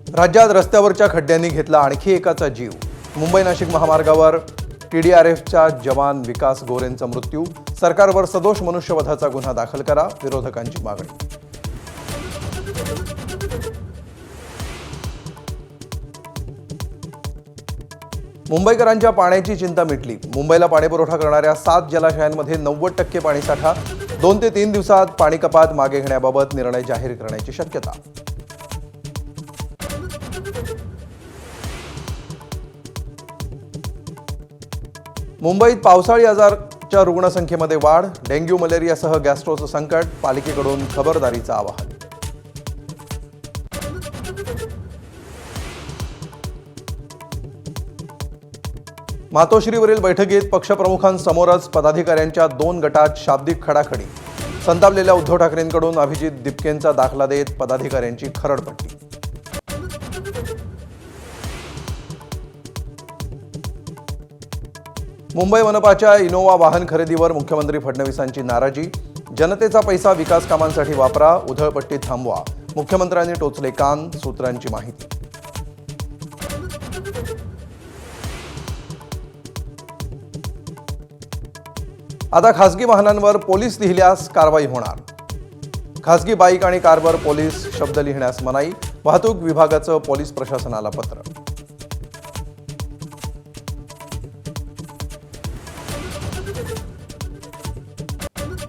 राज्यात रस्त्यावरच्या खड्ड्यांनी घेतला आणखी एकाचा जीव। मुंबई नाशिक महामार्गावर TDRFचा जवान विकास गोरेंचा मृत्यू। सरकारवर सदोष मनुष्यवधाचा गुन्हा दाखल करा, विरोधकांची मागणी। मुंबईकरांच्या पाण्याची चिंता मिटली। मुंबईला पाणीपुरवठा करणाऱ्या 7 जलाशयांमध्ये 90% पाणीसाठा। 2 ते 3 दिवसात पाणी कपात मागे घेण्याबाबत निर्णय जाहीर करण्याची शक्यता। मुंबईत पावसाळी आजाराच्या रुग्णसंख्येमध्ये वाढ। डेंग्यू मलेरियासह गॅस्ट्रोचं संकट। पालिकेकडून खबरदारीचं आवाहन। मातोश्रीवरील बैठकीत पक्षप्रमुखांसमोरच पदाधिकाऱ्यांच्या 2 गटात शाब्दिक खडाखडी। संतापलेल्या उद्धव ठाकरेंकडून अभिजित दिपकेंचा दाखला देत पदाधिकाऱ्यांची खरडपट्टी। मुंबई मनपाच्या इनोवा वाहन खरेदीवर मुख्यमंत्री फडणवीसांची नाराजी। जनतेचा पैसा विकास कामांसाठी वापरा, उधळपट्टी थांबवा। मुख्यमंत्र्यांनी टोचले कान, सूत्रांची माहिती। आता खासगी वाहनांवर पोलीस लिहिल्यास कारवाई होणार। खासगी बाईक आणि कारवर पोलीस शब्द लिहिण्यास मनाई। वाहतूक विभागाचं पोलीस प्रशासनाला पत्र।